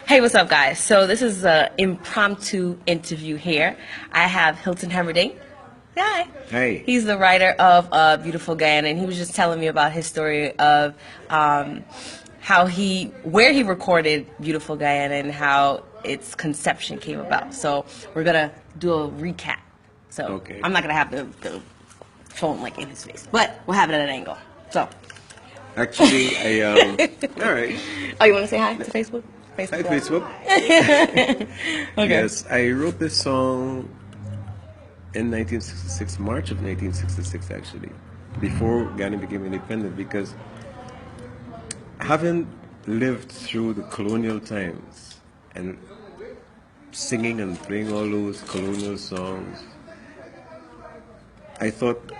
Hey, what's up, guys? So this is an impromptu interview here. I have Hilton Hemerding. Hi. Hey. He's the writer of Beautiful Guyana, and he was just telling me about his story of where he recorded Beautiful Guyana and how its conception came about. So we're gonna do a recap. So Okay. I'm not gonna have the phone like in his face, but we'll have it at an angle. So. Actually, all right. Oh, you want to say hi to Facebook? Hi, Live. Facebook. Okay. Yes, I wrote this song in 1966, March of 1966, actually, before Ghana became independent, because having lived through the colonial times and singing and playing all those colonial songs, I thought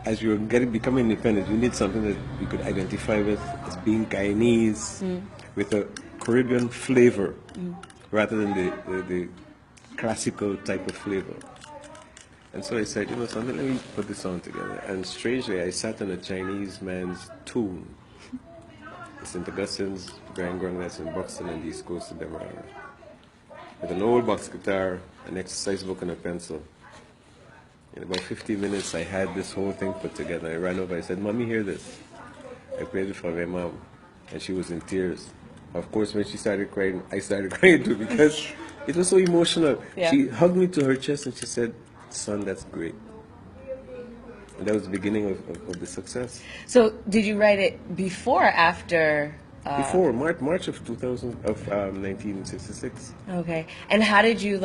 as we were becoming independent, we need something that we could identify with as being Guyanese, with a Caribbean flavor, rather than the classical type of flavor. And so I said, you know something, let me put this song together. And strangely, I sat on a Chinese man's tune. It's St. Augustine's, Grand that's in Buxton and the East Coast of Demerara. With an old box guitar, an exercise book, and a pencil. In about 15 minutes, I had this whole thing put together. I ran over, I said, Mommy, hear this. I played it for my mom, and she was in tears. Of course, when she started crying, I started crying too, because it was so emotional. Yeah. She hugged me to her chest, and she said, son, that's great. And that was the beginning of the success. So, did you write it before or after? Before, March of 1966. Okay. And how did you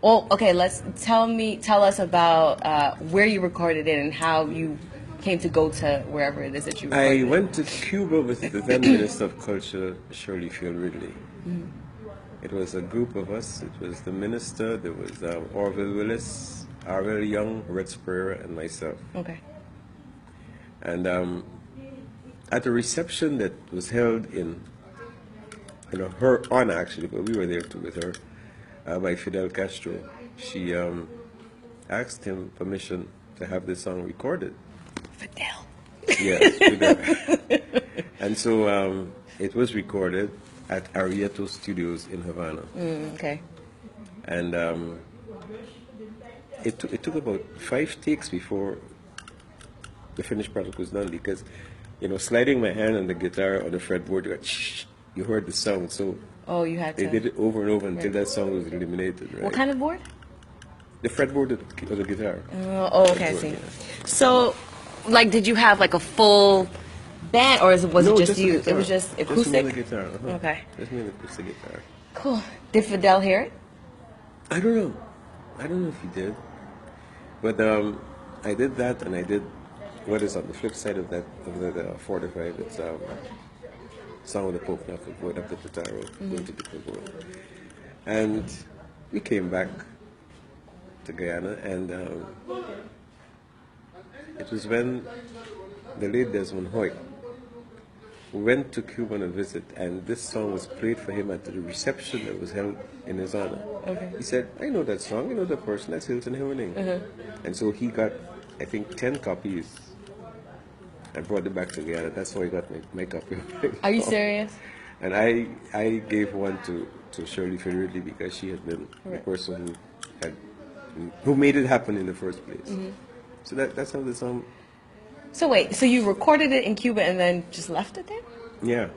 Well, okay. Tell us about where you recorded it and how you came to go to wherever it is that you recorded I went to Cuba with the then Minister of Culture, Shirley Field Ridley. It was a group of us. It was the minister, there was Orville Willis, R.L. Young, Red Spurrier, and myself. Okay. And at a reception that was held in her honor, actually, but we were there too with her, by Fidel Castro, she asked him permission to have this song recorded. Fidel. Yes, Fidel. And so it was recorded at Arrieto Studios in Havana. Okay. And it took about 5 takes before the finished product was done, because, sliding my hand on the guitar on the fretboard, you heard the sound. So Oh, you had to. they did it over and over until that song was eliminated. Right? What kind of board? The fretboard of the guitar. Okay, I see. So, did you have a full band, or was it No, just the you? guitar. It was just Just me acoustic. and the guitar. Okay. Just me and the acoustic guitar. Cool. Did Fidel hear it? I don't know. I don't know if he did. But I did that, and I did what is on the flip side of that, of the 45. It's Song of the Pope, not the Board, up the Pitaro, going to the board. And we came back to Guyana, and it was when the late Desmond Hoyt went to Cuba on a visit, and this song was played for him at the reception that was held in his honor. Okay. He said, I know that song, I know that person, that's Hilton Hemerding. And so he got, I think, 10 copies and brought it back to Guyana. That's how I got my copy of it. Are you serious? And I gave one to Shirley Field Ridley, because she had been the person who made it happen in the first place. So that's how the song. So wait, so you recorded it in Cuba and then just left it there? Yeah.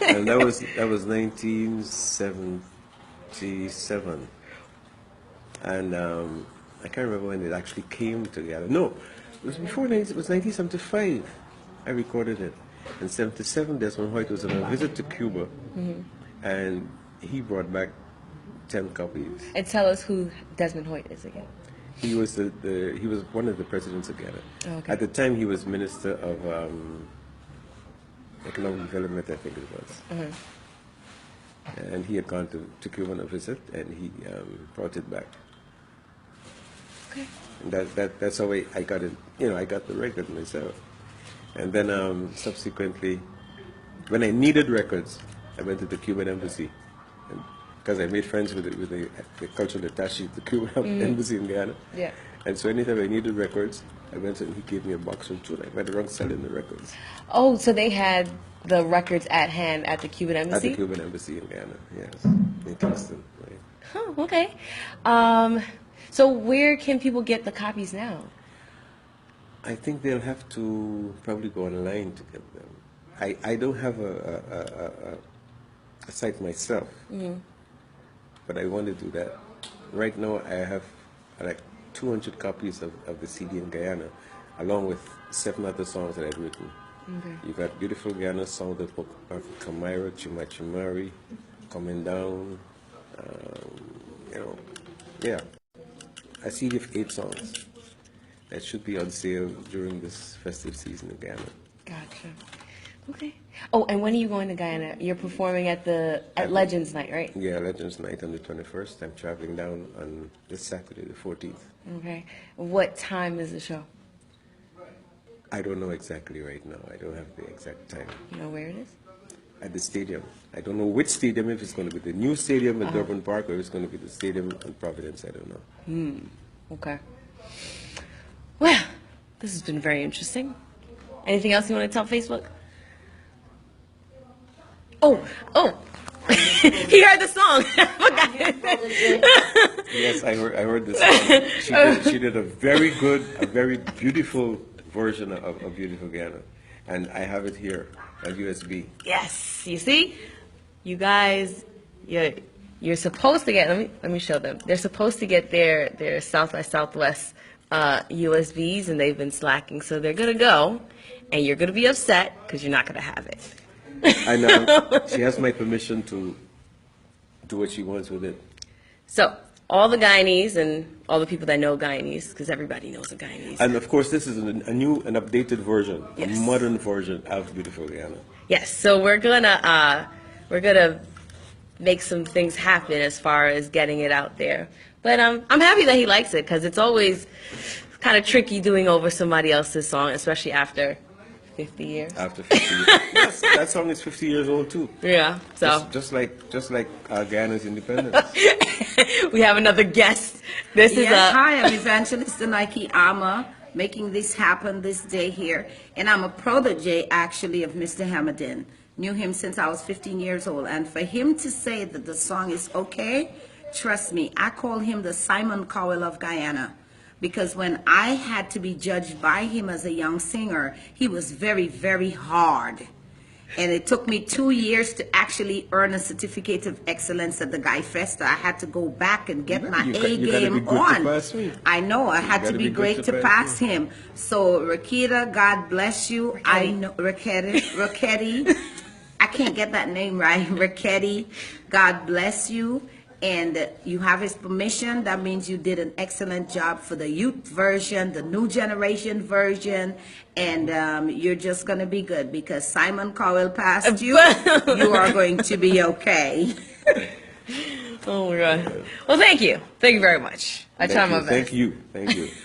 And that was 1977. And I can't remember when it actually came together. No, it was before. It was 1975. I recorded it. In 77, Desmond Hoyt was on a visit to Cuba, and he brought back 10 copies. And tell us who Desmond Hoyt is again. He was he was one of the presidents of Ghana. Okay. At the time, he was Minister of Economic Development, I think it was. And he had gone to Cuba on a visit, and he brought it back. Okay. And that's how I got it. I got the record myself. And then subsequently, when I needed records, I went to the Cuban embassy, because I made friends with the cultural attaché at the Cuban embassy in Guyana. Yeah. And so anytime I needed records, I went and he gave me a box or two, and I went around selling the records. Oh, so they had the records at hand at the Cuban At embassy? the Cuban Embassy in Guyana, yes, in Kingston. Right. Oh, okay. So where can people get the copies now? I think they'll have to probably go online to get them. I don't have a site myself, but I want to do that. Right now, I have like 200 copies of the CD in Guyana, along with 7 other songs that I've written. Okay. You got Beautiful Guyana, Song that Kamira, Chimachimari, Coming Down, you know, yeah. A CD of 8 songs that should be on sale during this festive season in Guyana. Gotcha. Okay. Oh, and when are you going to Guyana? You're performing at Legends Night, right? Yeah, Legends Night on the 21st. I'm traveling down on this Saturday, the 14th. Okay. What time is the show? I don't know exactly right now. I don't have the exact time. You know where it is? At the stadium. I don't know which stadium, if it's going to be the new stadium at Durban Park or if it's going to be the stadium in Providence. I don't know. Okay. Well, this has been very interesting. Anything else you want to tell Facebook? Oh. He heard the song. Yes, I heard this song. She did a very beautiful version of Beautiful Guyana. And I have it here on USB. Yes. You see? You guys, you're supposed to get, let me show them. They're supposed to get their South by Southwest USBs, and they've been slacking. So they're going to go, and you're going to be upset because you're not going to have it. I know. She has my permission to do what she wants with it. So, all the Guyanese and all the people that know Guyanese, because everybody knows a Guyanese. And of course, this is a new and updated version, Yes. a modern version of Beautiful Guyana. Yes, so we're gonna make some things happen as far as getting it out there. But I'm happy that he likes it, because it's always kind of tricky doing over somebody else's song, especially after 50 years. After 50 years. Yes, that song is 50 years old too. Yeah, so Just like Guyana's independence. we have another guest. This is Hi, I'm Evangelist Nike Ama, making this happen this day here. And I'm a protege, actually, of Mr. Hemerding. Knew him since I was 15 years old. And for him to say that the song is okay, trust me, I call him the Simon Cowell of Guyana. Because when I had to be judged by him as a young singer, he was very, very hard. And it took me 2 years to actually earn a certificate of excellence at the Guy Festa. I had to go back and get my A game on. I know, I had to be great to pass him. So, Rakita, God bless you. I know, Raketti, I can't get that name right. Raketti, God bless you. And you have his permission. That means you did an excellent job for the youth version, the new generation version, and you're just going to be good because Simon Cowell passed you. You are going to be okay. oh my God. Well, thank you. Thank you very much. I tried my best. Thank you.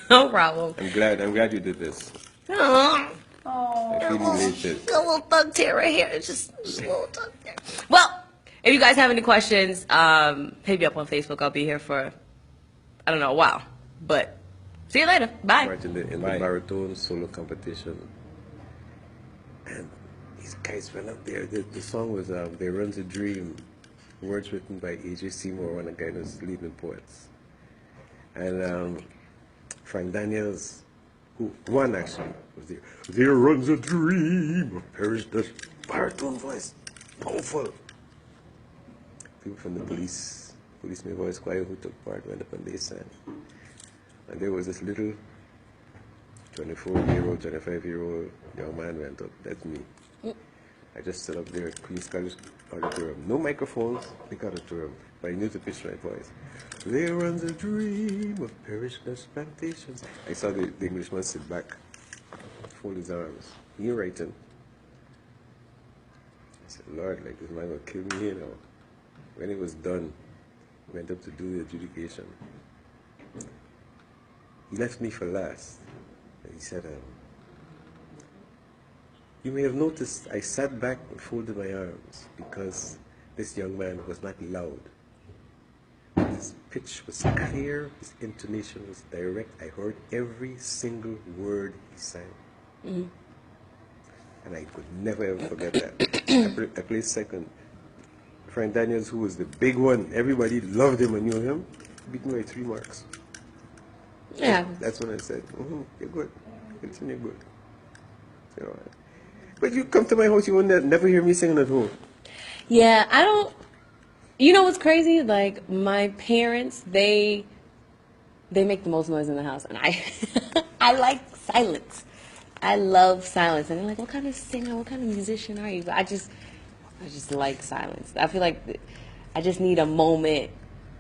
No problem. I'm glad you did this. Oh, I feel elated. a little thug tear right here. Just a little thug tear. Well, if you guys have any questions, hit me up on Facebook. I'll be here for, I don't know, a while. But see you later. Bye. Right in the baritone solo competition. And these guys went up there. The song was There Runs a Dream, words written by A.J. Seymour, one of Guyana's leading poets. And Frank Daniels, who won actually, was there. There runs a dream of Paris, the baritone voice, powerful. People from the policeman voice choir who took part went up and they sang. And there was this little 24-year-old, 25-year-old young man went up. That's me. I just stood up there at Queen's College Auditorium. No microphones, big auditorium, but I knew to pitch my voice. There runs a dream of perishless plantations. I saw the Englishman sit back, fold his arms. He writing. I said, Lord, like this man will kill me here now. When it was done, went up to do the adjudication. He left me for last. And he said, you may have noticed I sat back and folded my arms because this young man was not loud. His pitch was clear, his intonation was direct. I heard every single word he sang. Mm-hmm. And I could never ever forget that. I played second. Frank Daniels, who was the big one, everybody loved him and knew him, beat me by 3 marks. Yeah. That's when I said, you're good. You're good. You know, but you come to my house, you will never hear me singing at home. Yeah, I don't. You know what's crazy? Like my parents, they make the most noise in the house, and I I like silence. I love silence, and they're like, "What kind of singer? What kind of musician are you?" But I just like silence. I feel like I just need a moment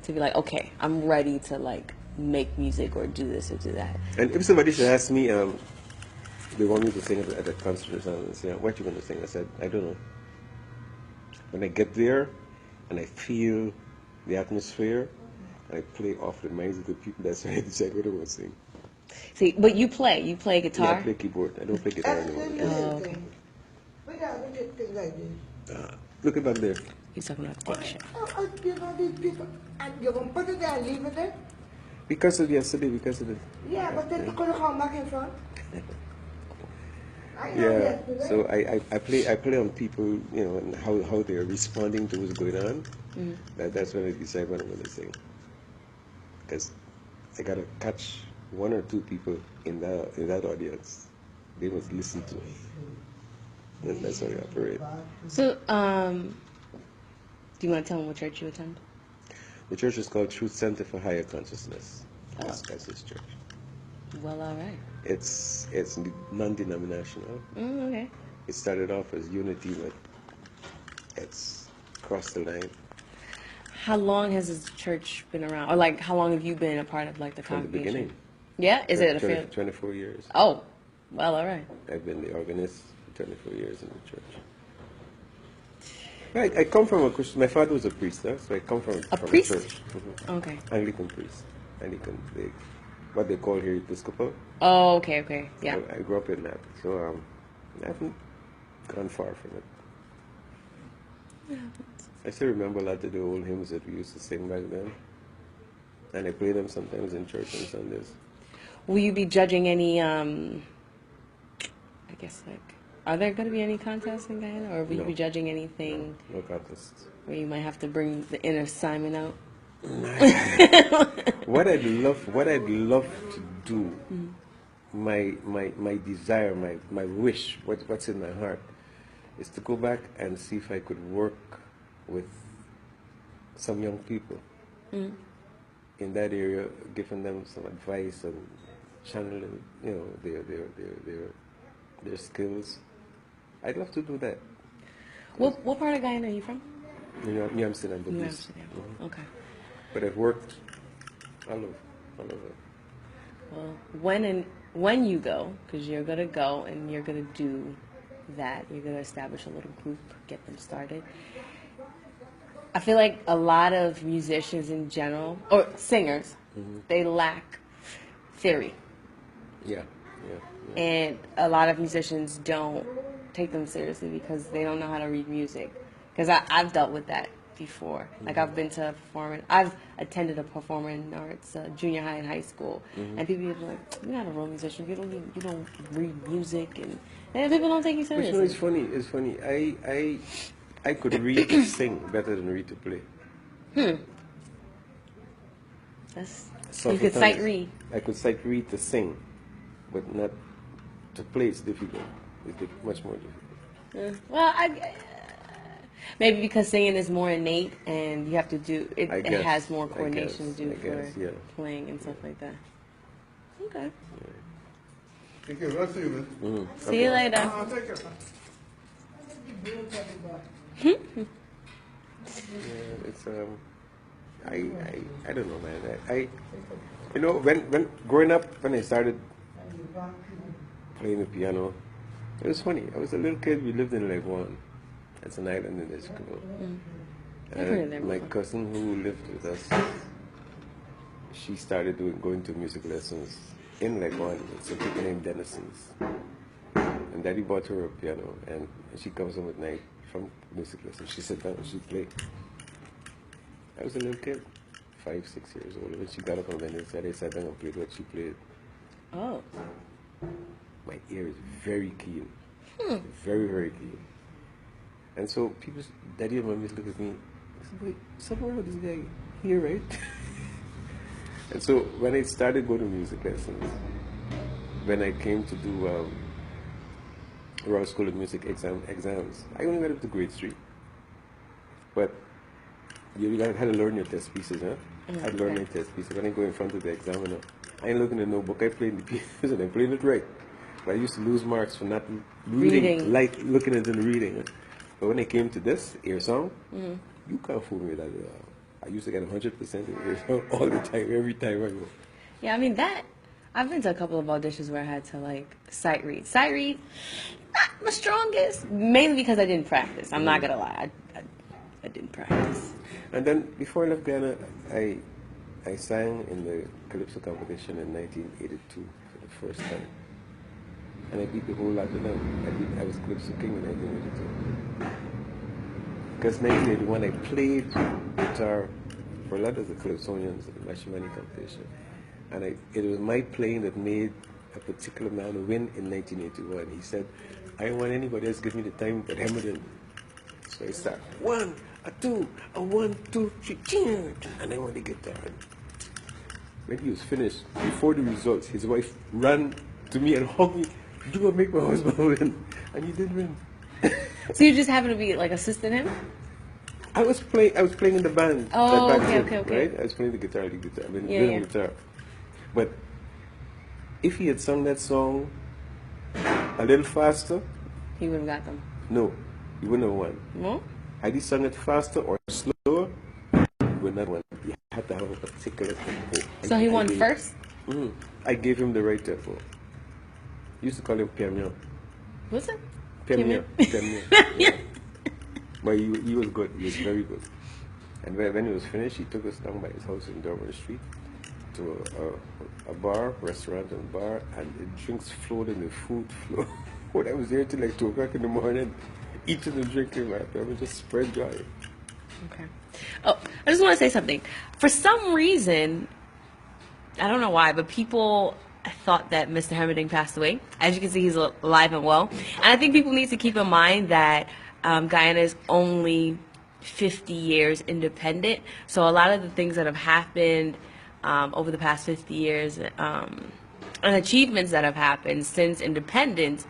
to be like, okay, I'm ready to like make music or do this or do that. And if somebody should ask me, they want me to sing at a concert or something, and say, what you going to sing? I said, I don't know. When I get there and I feel the atmosphere, and I play off the minds of the people, that's when I decide what I want to sing. See, but you play Yeah, guitar. I play keyboard. I don't play guitar anymore. Oh, okay. Look at back there. He's talking about addiction. And you're going to put it there and leave it there? Because of yesterday, because of the... Yeah, but then you could have come back in front. I know Yeah, yesterday. so I play on people, you know, and how they're responding to what's going on. That's when I decide what I'm going to sing. Because I got to catch 1 or 2 people in that audience. They must listen to me. And that's how I operate. So, do you want to tell them what church you attend? The church is called Truth Center for Higher Consciousness. That's his church. Well, all right. It's non-denominational. Okay. It started off as unity, but it's crossed the line. How long has this church been around? Or like, how long have you been a part of like the From the congregation? beginning. Yeah? Is it a 20, family? 24 years. Oh, well, all right. I've been the organist for 24 years in the church. I come from a Christian. My father was a priest, so I come from A from priest? a church. Okay. Anglican priest. Anglican, what they call here Episcopal. Oh, okay. Yeah. So I grew up in that, so I haven't gone far from it. I still remember a lot of the old hymns that we used to sing back then, and I play them sometimes in church on Sundays. Will you be judging any, I guess, like, are there going to be any contests in Guyana? Or will you No. be judging anything No contests. where you might have to bring the inner Simon out? What I'd love to do, my desire, my wish, what's in my heart, is to go back and see if I could work with some young people in that area, giving them some advice and channeling, you know, their skills. I'd love to do that. What part of Guyana are you from? New Amsterdam, New Baptiste. Amsterdam. Okay. But I've worked all over. Well, when you go, because you're going to go and you're going to do that, you're going to establish a little group, get them started. I feel like a lot of musicians in general, or singers, they lack theory. Yeah. And a lot of musicians don't take them seriously because they don't know how to read music. Because I've dealt with that before. Like I've been to I've attended a performing arts junior high and high school, and people are like, "You're not a real musician. You don't read music," and people don't take you But you know, seriously. it's funny. I could read to sing better than read to play. You could sight read. I could sight read to sing, but not to play. It's difficult. It's much more difficult. Well, maybe because singing is more innate, and you have to do it. I It guess, has more I coordination to do guess, for yeah. playing and stuff like that. Okay. Thank you. I'll see you, man. See you later. Take care. Yeah, it's I don't know, man. You know, when growing up, when I started playing the piano, it was funny. I was a little kid. We lived in Leguan. It's an island in Esquivel. I've heard of that My before. cousin who lived with us, she started going to music lessons in Leguan. It's a people named Denison's. And Daddy bought her a piano, and she comes home at night from music lessons. She sat down and she played. I was a little kid, 5, 6 years old. When she got up on the side, I sat down and played what she played. Oh. My ear is very keen. Very, very keen. And so people, daddy and mommy look at me, I said, wait, something wrong with this guy here, right? And so when I started going to music lessons, when I came to do Royal School of Music exams, I only got up to grade 3. But you had to learn your test pieces, huh? I had to learn my test pieces. When I go in front of the examiner, I ain't looking at no book. I played the pieces and I played it right. But I used to lose marks for not reading. Like looking at it and reading it. But when it came to this ear song, you can't fool me with that. I used to get 100% in ear song all the time, every time I go. Yeah, I mean that. I've been to a couple of auditions where I had to like sight read. Sight read, not my strongest. Mainly because I didn't practice. I'm not gonna lie, I didn't practice. And then before I left Ghana, I sang in the Calypso competition in 1982 for the first time. And I beat the whole lot of them. I was Calypso King in 1982. Because 1981 I played guitar for a lot of the Calypsonians at the Mashimani competition. And it was my playing that made a particular man win in 1981. He said, I don't want anybody else to give me the time but Hemerding. So I start 1, a 2, a 1, 2, 3, and I want the guitar. When he was finished, before the results, his wife ran to me and hugged me. You will make my husband win, and he did win. So you just happened to be like assisting him? I was playing in the band. Oh, back okay, then, okay. Right? I was playing the guitar, lead guitar. I mean, Yeah, rhythm yeah. guitar. But if he had sung that song a little faster, He would have got them. no, he wouldn't have won. No? Had he sung it faster or slower, he would not win. He had to have a particular tempo. So he won first? I gave him the right tempo. Used to call him Piamio. Was it? Piamio. Yeah. But he was good. He was very good. And when he was finished, he took us down by his house in Durban Street to a bar, restaurant and bar, and the drinks flowed and the food flowed. When I was there till like 2 o'clock in the morning, eating and drinking, my family just spread joy. Okay. Oh, I just want to say something. For some reason, I don't know why, but people thought that Mr. Hemerding passed away. As you can see, he's alive and well. And I think people need to keep in mind that Guyana is only 50 years independent. So a lot of the things that have happened over the past 50 years and achievements that have happened since independence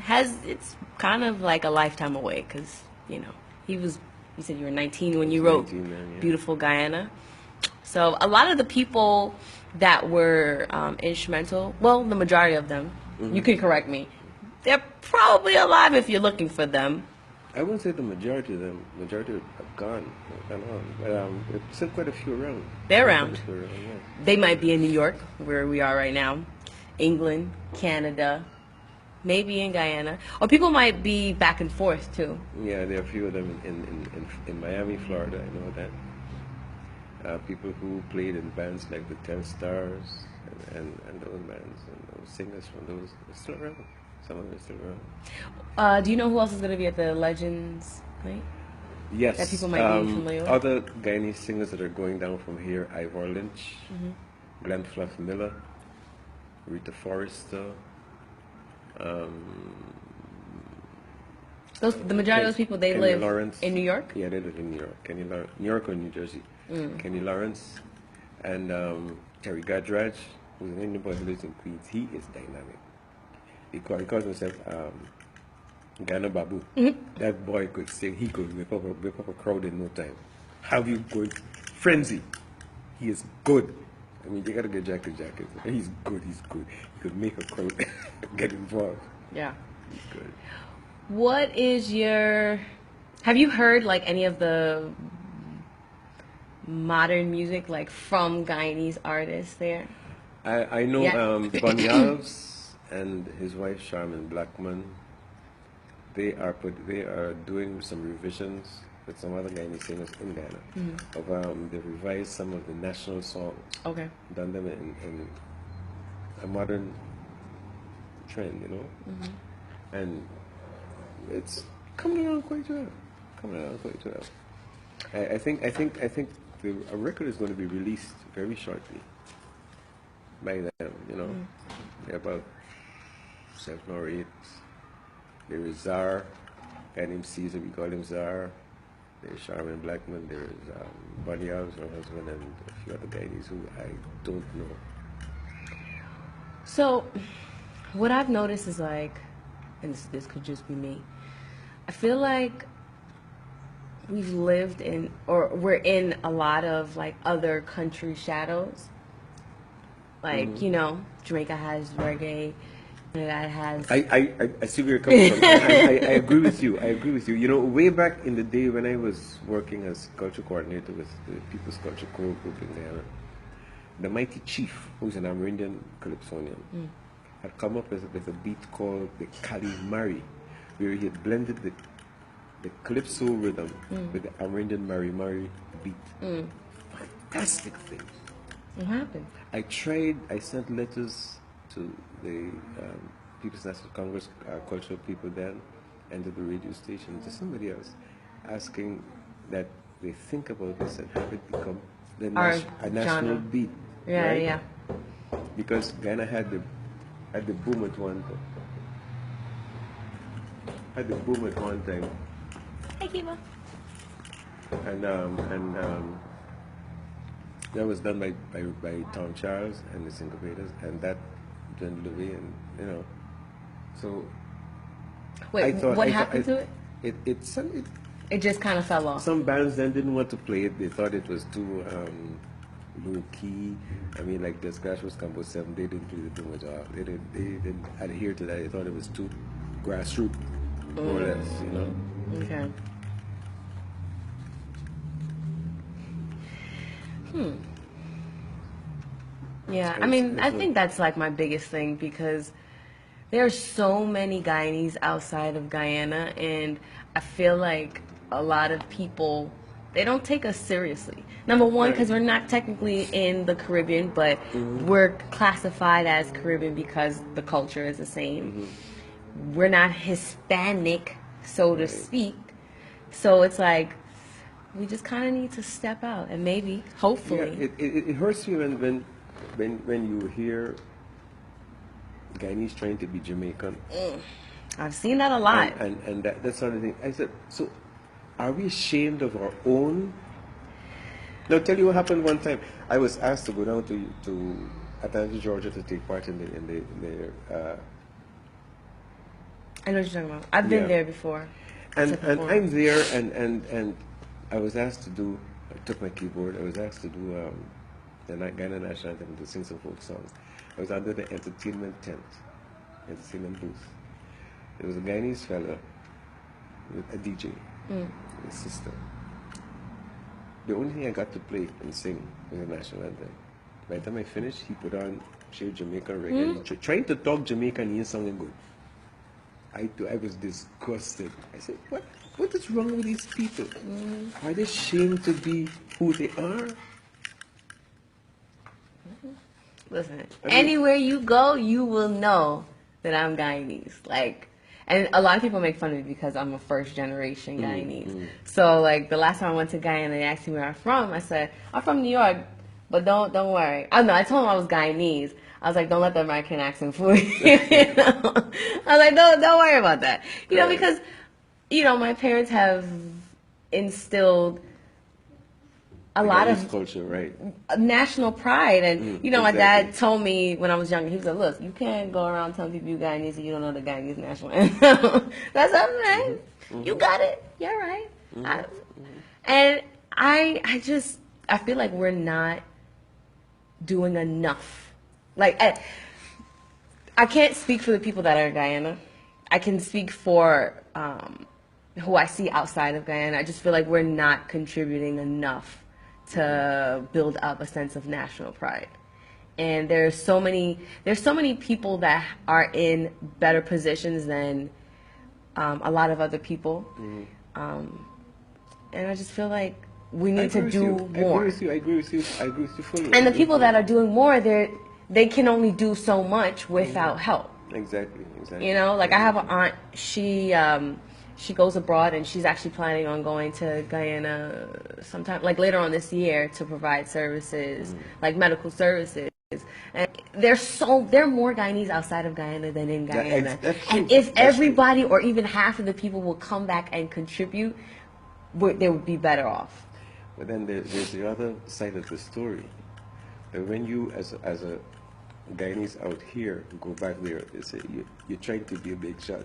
it's kind of like a lifetime away because, you said you were 19 when you wrote 19 then, yeah. Beautiful Guyana. So a lot of the people that were instrumental, well, the majority of them, you can correct me, they're probably alive if you're looking for them. I wouldn't say the majority of them. Majority have gone. But there's still quite a few around. They're around. Quite a few around, yeah. They might be in New York, where we are right now, England, Canada, maybe in Guyana. Or people might be back and forth, too. Yeah, there are a few of them in Miami, Florida. I know that. People who played in bands like the 10 Stars and those bands and those singers from those are still around. Some of them are still around. Do you know who else is going to be at the Legends night? Yes. That people might be familiar with? Other Guyanese singers that are going down from here: Ivor Lynch, Glenn Fluff Miller, Rita Forrester. The majority of those people, they Kenny live Lawrence. in New York? Yeah, they live in New York. New York or New Jersey. Kenny Lawrence and Terry Gadraj, who's an Indian boy who lives in Queens. He is dynamic. He calls himself Ghana Babu. That boy could sing. He could whip up a crowd in no time. Have you going frenzy? He is good. I mean, you gotta get jacket. He's good. He could make a crowd get involved. Yeah. He's good. What is have you heard like any of the modern music like from Guyanese artists there? I know Yeah. Banyals and his wife Charmin Blackman. They are doing some revisions with some other Guyanese singers in Ghana. They revised some of the national songs. Okay. Done them in a modern trend, you know, and it's coming around quite well. I think a record is going to be released very shortly by them. You know, there are about 7 or 8. There is Czar, guy named Caesar, we call him Czar. There's Charmin Blackman, there's Bunny Alves, her husband, and a few other guys who I don't know. So, what I've noticed is like, and this could just be me, I feel like we've lived in, or we're in a lot of like other country shadows. Like, you know, Jamaica has reggae, Trinidad has. I see where you're coming from. I agree with you. I agree with you. You know, way back in the day when I was working as culture coordinator with the People's Culture Choral Group in Guyana, the mighty chief, who's an Amerindian Calypsonian, had come up with a beat called the Kali Mari, where he had blended the calypso rhythm with the Amerindian Mari Mari beat. Fantastic thing. What happened? I sent letters to the People's National Congress cultural people then, and to the radio station, to somebody else, asking that they think about this and have it become a national genre. beat. Yeah, right? yeah. Because Ghana had the boom at one time. Had the boom at one time. Hey, Kiva. And that was done by Tom Charles and the Syncopators, and that dwindled away, and you know, so. Wait, what happened to it? It It just kind of fell off. some bands then didn't want to play it. They thought it was too low key. I mean, like the Scratch was Combo 7, they didn't really do much job. They didn't adhere to that. They thought it was too grassroots, more or less, you know. Okay. Yeah, So I mean, I it's think that's like my biggest thing, because there are so many Guyanese outside of Guyana, and I feel like a lot of people, they don't take us seriously. Number one, because we're not technically in the Caribbean, but we're classified as Caribbean because the culture is the same. We're not Hispanic, so to speak. So it's like, we just kind of need to step out, and maybe, hopefully. Yeah, it hurts you when you hear Guyanese trying to be Jamaican. I've seen that a lot. And that's another thing. I said, so are we ashamed of our own? Now, I'll tell you what happened one time. I was asked to go down to Atlanta, Georgia, to take part in the I know what you're talking about. I've been Yeah. there before. and to perform. I'm there, and I was asked to do. I took my keyboard. I was asked to do the Ghana national anthem, to sing some folk songs. I was under the entertainment tent, entertainment booth. There was a Guyanese fella with a DJ, his sister. The only thing I got to play and sing was the national anthem. By the time I finished, he put on sheer Jamaican reggae, trying to talk Jamaican, he ain't singing good. I was disgusted. I said, what is wrong with these people? Are they ashamed to be who they are? Listen, anywhere you go, you will know that I'm Guyanese. Like, and a lot of people make fun of me because I'm a first generation Guyanese. So, like, the last time I went to Guyana, they asked me where I'm from. I said, I'm from New York, but don't worry. Oh no, I told them I was Guyanese. I was like, don't let the American accent fool you. You know? I was like, don't worry about that. You know, because, you know, my parents have instilled a lot Guyanese of culture, right? national pride, and you know, my exactly. dad told me when I was younger, he was like, look, you can't go around telling people you Guyanese and you don't know the Guyanese national anthem. That's all right. You got it. You're right. And I feel like we're not doing enough. Like, I can't speak for the people that are in Guyana. I can speak for who I see outside of Guyana. I just feel like we're not contributing enough to build up a sense of national pride. And there's so many people that are in better positions than a lot of other people. And I just feel like we need to do more. I agree with you fully. And the people that are doing more, they can only do so much without help. Exactly. You know, like I have an aunt, she goes abroad, and she's actually planning on going to Guyana sometime, like later on this year, to provide services, like medical services. And there are more Guyanese outside of Guyana than in Guyana. That's true. And if That's true. everybody or even half of the people will come back and contribute, they would be better off. But then there's the other side of the story. That when you, as a Guyanese out here, go back there, they say you're trying to be a big shot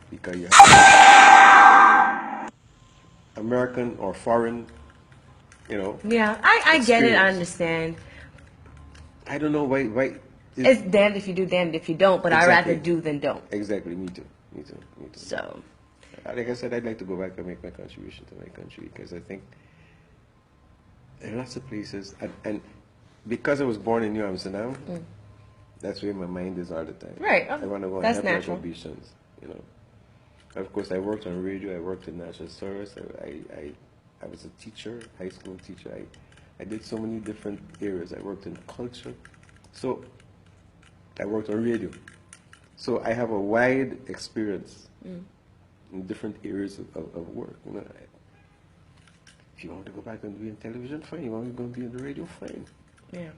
because you have American or foreign, Yeah, I get it. I experience. understand. I don't know why. It's damned if you do, damned if you don't. But I'd Exactly. rather do than don't. Exactly. Me too. Me too. Me too. So, Like I said, I'd like to go back and make my contribution to my country because I think there are lots of places, and because I was born in New Amsterdam, that's where my mind is all the time. Right. I want to go and That's have natural. contributions, Of course, I worked on radio. I worked in national service. I was a teacher, high school teacher. I did so many different areas. I worked in culture. So I worked on radio. So I have a wide experience in different areas of work. If you want to go back and be in television, fine. You want to go and be in the radio, fine. yeah.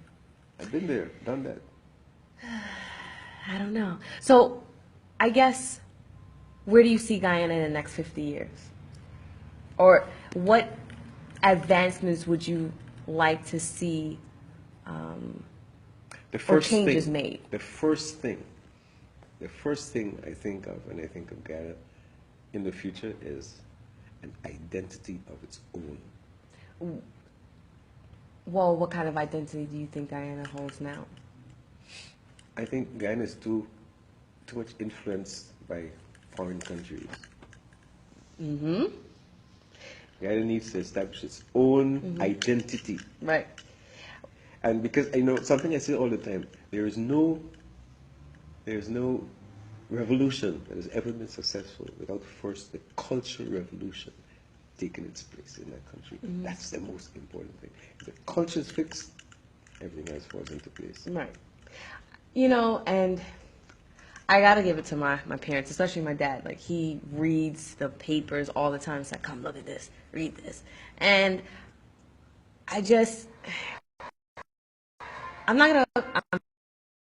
I've been there, done that. I don't know. So, I guess, where do you see Guyana in the next 50 years? Or what advancements would you like to see The or first changes thing, made? The first thing I think of when I think of Ghana in the future is an identity of its own. Well, what kind of identity do you think Guyana holds now? I think Ghana is too much influenced by foreign countries. Mm-hmm. Ghana needs to establish its own identity. Right. And because something I say all the time, there is no revolution that has ever been successful without first the cultural revolution taking its place in that country. That's the most important thing. If the culture is fixed, everything else falls into place. Right. And I gotta give it to my parents, especially my dad. Like, he reads the papers all the time. It's like, come look at this, read this. And I'm not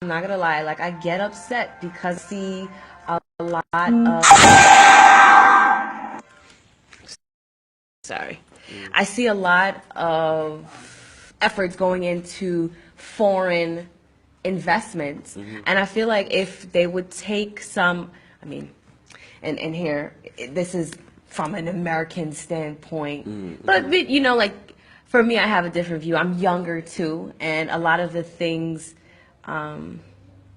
gonna lie, like, I get upset because I see a lot of I see a lot of efforts going into foreign investments, and I feel like if they would take some, and here, this is from an American standpoint, but like, for me, I have a different view. I'm younger too, and a lot of the things that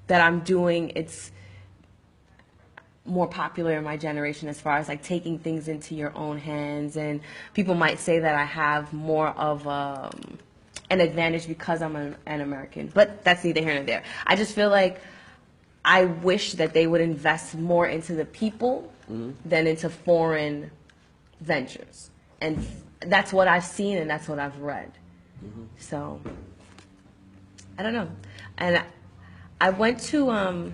I'm doing, it's more popular in my generation as far as like taking things into your own hands, and people might say that I have more of an advantage because I'm an American, but that's neither here nor there. I just feel like I wish that they would invest more into the people than into foreign ventures, and that's what I've seen and that's what I've read. So I don't know. And I went to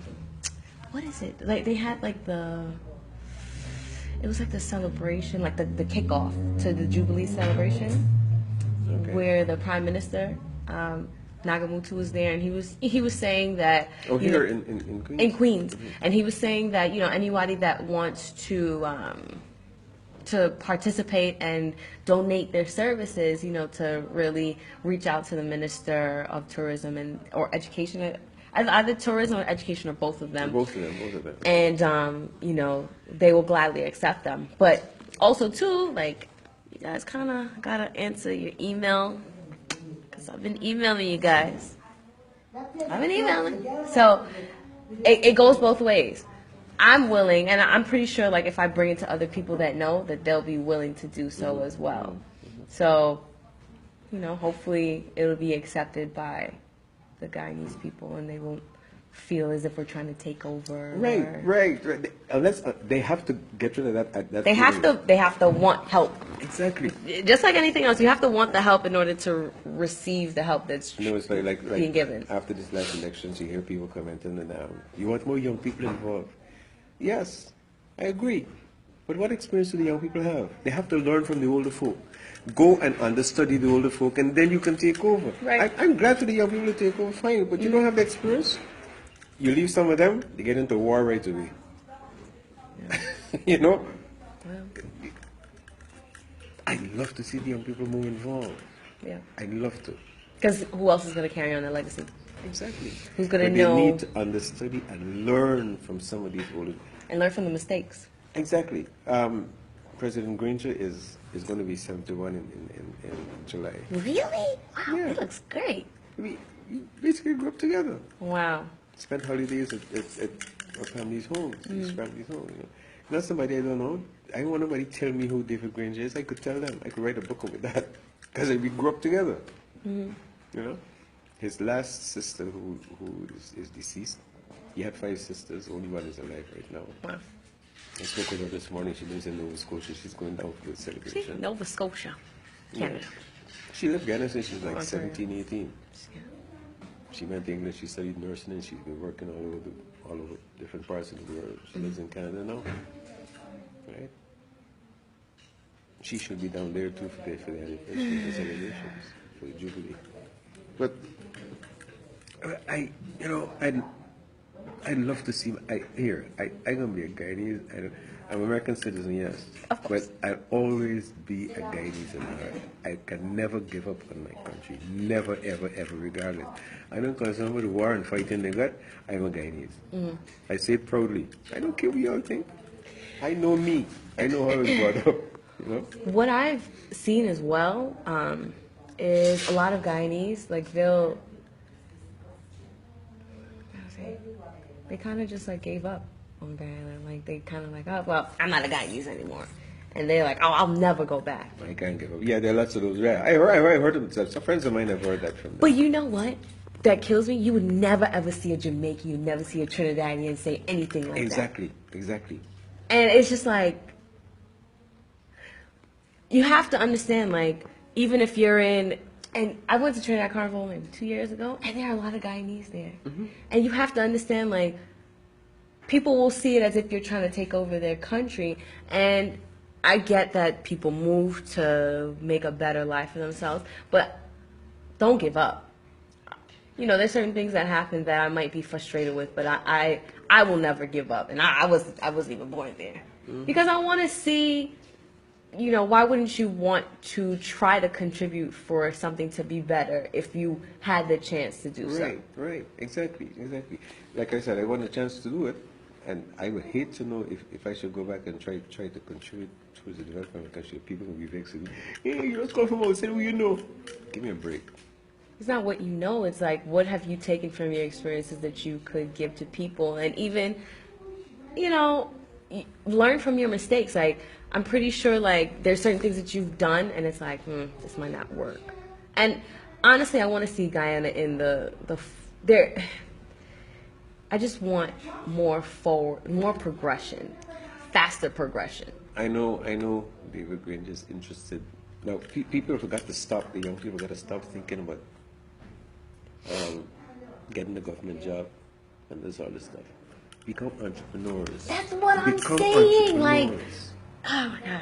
what is it? Like, they had like it was like the celebration, like the kickoff to the Jubilee celebration, where the Prime Minister Nagamutu was there, and he was saying that Here in Queens? in Queens, and he was saying that anybody that wants to participate and donate their services, to really reach out to the Minister of Tourism or Education, either tourism or education or both of them. Both of them. And they will gladly accept them. But also too, like, you guys kind of gotta answer your email, because I've been emailing you guys. So it goes both ways. I'm willing, and I'm pretty sure, like, if I bring it to other people that know, that they'll be willing to do so as well. So, hopefully it'll be accepted by the Guyanese people, and they won't feel as if we're trying to take over. Right. Unless they have to get rid of that. They have to want help. Exactly. Just like anything else, you have to want the help in order to receive the help that's It's like being given. After this last elections, you hear people commenting, and you want more young people involved. Yes, I agree. But what experience do the young people have? They have to learn from the older folk. Go and understudy the older folk, and then you can take over. Right. I'm glad for the young people to take over, fine, but you don't have the experience. You leave some of them, they get into war right away. You know? Well, I love to see the young people more involved. yeah. I love to. Because who else is going to carry on their legacy? Exactly. Who's going to But know they need to understudy and learn from some of these older. and learn from the mistakes? Exactly. President Granger is going to be 71 in July. Really? Wow, Yeah. it looks great. We basically grew up together. Wow. Spent holidays at our family's homes, his family's home. You know. Not somebody I don't know. I don't want nobody tell me who David Granger is. I could tell them. I could write a book with that because we grew up together. You know, his last sister, who is deceased, he had 5 sisters. Only one is alive right now. Wow. I spoke with her this morning. She lives in Nova Scotia. She's going down for the See, celebration. Nova Scotia, Canada. She left Ghana since she was like Ontario. 17, 18. Yeah. She went to England. She studied nursing, and she's been working all over different parts of the world. She lives in Canada now, right? She should be down there too for the anniversary, the celebrations, for the jubilee. But I'd love to see. I'm gonna be a Guyanese. I'm an American citizen, yes, Of course. but I'll always be a Guyanese in heart. I can never give up on my country. Never, ever, ever, regardless. I don't concern with the war and fighting they got. I'm a Guyanese. I say it proudly. I don't care what y'all think. I know me. I know how I was brought up. You know. What I've seen as well is a lot of Guyanese, like they kind of just like gave up on Guyana. Like they kind of like, oh well, I'm not a Guyanese anymore, and they're like, oh, I'll never go back. I can't give up. Yeah, there are lots of those. Yeah, I heard them. Some friends of mine have heard that from them. But you know what? That kills me. You would never ever see a Jamaican, you would never see a Trinidadian say anything like Exactly. Exactly. that. And it's just like, you have to understand, like, even if you're in, and I went to Trinidad Carnival maybe 2 years ago, and there are a lot of Guyanese there. And you have to understand, like, people will see it as if you're trying to take over their country. And I get that people move to make a better life for themselves, but don't give up. You know, there's certain things that happen that I might be frustrated with, but I will never give up. And I wasn't even born there. Because I want to see, you know, why wouldn't you want to try to contribute for something to be better if you had the chance to do so? Right. Exactly. Like I said, I want a chance to do it, and I would hate to know if I should go back and try to contribute towards the development of the country. People will be vexed with me. Hey, you just come from outside, well, you know. Give me a break. It's not what you know, it's like, what have you taken from your experiences that you could give to people? And even, you know, learn from your mistakes. Like, I'm pretty sure, like, there's certain things that you've done, and it's like, this might not work. And honestly, I want to see Guyana in there. I just want more progression, faster progression. I know David Granger's interested. Now, people have got to stop, the young people got to stop thinking about getting a government job and this all this stuff. Become entrepreneurs. That's what I'm Become saying. Like, entrepreneurs. oh my God.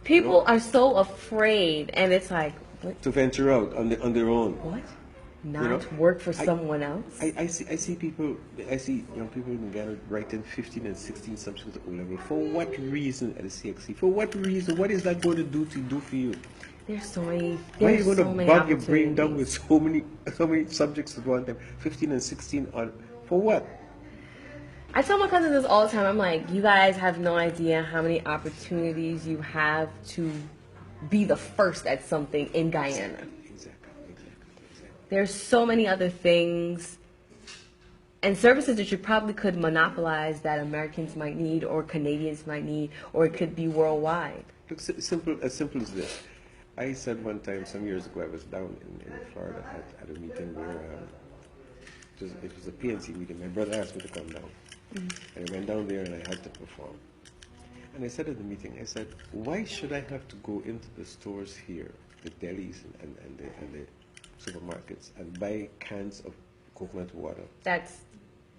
People are so afraid, and it's like, what? To venture out on their own. What? Not You know, work for someone else? I see young people in Ghana writing 15 and 16 subjects at O level. For what reason at the CXC? For what reason? What is that going to do for you? There's so many. Why are you There's going so to many bog your brain down with opportunities. so many subjects at one time? 15 and 16 on for what? I tell my cousins this all the time. I'm like, you guys have no idea how many opportunities you have to be the first at something in Guyana. Exactly. There's so many other things and services that you probably could monopolize that Americans might need or Canadians might need, or it could be worldwide. Look, simple as this. I said one time some years ago, I was down in Florida at a meeting where it was a PNC meeting. My brother asked me to come down. And I went down there and I had to perform. And I said at the meeting, I said, why should I have to go into the stores here, the delis and the supermarkets, and buy cans of coconut water? That's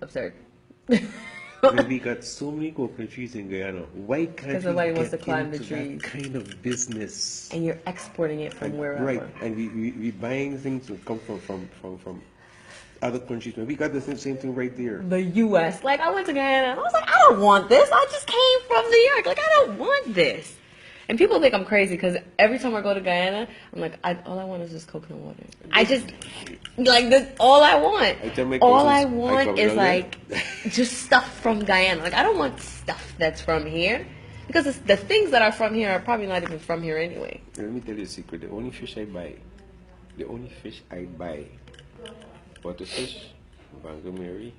absurd. when we got so many coconut trees in Guyana, why can't Because we nobody get wants to climb the into trees. that kind of business? And you're exporting it from wherever. Right, and we buying things that come from other countries. We got the same thing right there. The U.S. Like, I went to Guyana, and I was like, I don't want this. I just came from New York. Like, I don't want this. And people think I'm crazy because every time I go to Guyana, I'm like, all I want is just coconut water. I just, like, this, all I want. I tell my All I cousins, want is, there. like, just stuff from Guyana. Like, I don't want stuff that's from here. Because the things that are from here are probably not even from here anyway. Let me tell you a secret. The only fish I buy, butterfish, bangameri,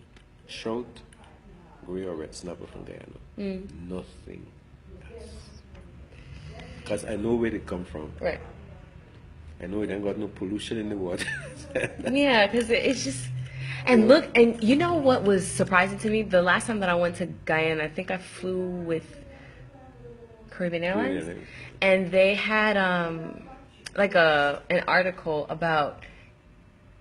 trout, gray or red snapper from Guyana. Nothing else. Because I know where they come from. Right. I know it ain't got no pollution in the water. Yeah, because it's just, and look, and you know what was surprising to me? The last time that I went to Guyana, I think I flew with Caribbean Airlines, and they had like an article about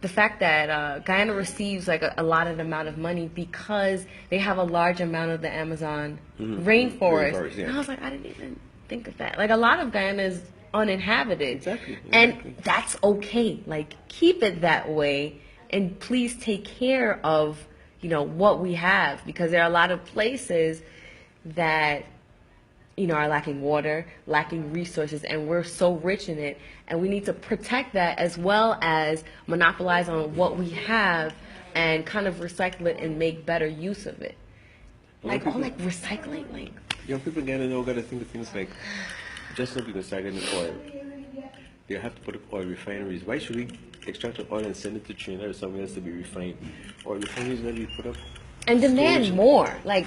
the fact that Guyana receives like a lot of the amount of money because they have a large amount of the Amazon rainforest. Yeah. And I was like, I didn't even think of that. Like, a lot of Guyana is uninhabited. Exactly. And that's okay. Like, keep it that way, and please take care of, what we have, because there are a lot of places that, are lacking water, lacking resources, and we're so rich in it, and we need to protect that as well as monopolize on what we have and kind of recycle it and make better use of it. Like, recycling, like. Young people again now got to think of things like, just not because starting the oil. They have to put up oil refineries. Why should we extract the oil and send it to Trinidad or somewhere else to be refined? Oil refineries that we put up. And demand more. Like,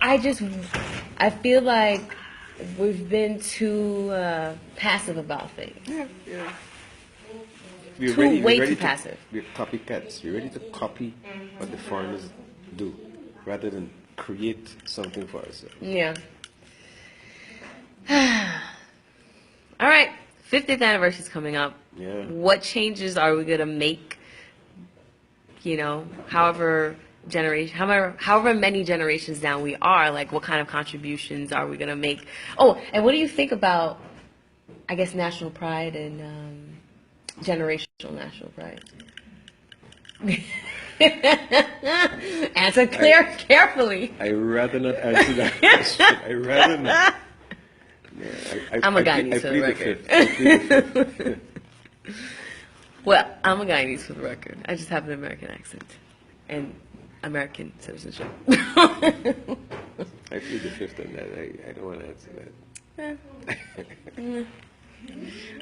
I feel like we've been too passive about things. Yeah. Way too passive. We're copycats. We're ready to copy what the foreigners do rather than create something for ourselves. Yeah. All right. 50th anniversary is coming up. Yeah. What changes are we going to make? However many generations down we are, like, what kind of contributions are we going to make? Oh, and what do you think about, I guess, national pride and generational national pride? Answer carefully. I rather not answer that question. I rather not. Yeah, I'm a Guyanese for the record. Well, I'm a Guyanese for the record. I just have an American accent and American citizenship. I plead the fifth on that. I don't want to answer that.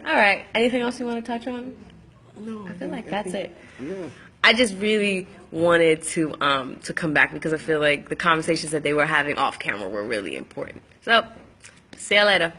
All right. Anything else you want to touch on? No. I feel like that's it. Yeah. I just really wanted to come back because I feel like the conversations that they were having off camera were really important. So, see you later.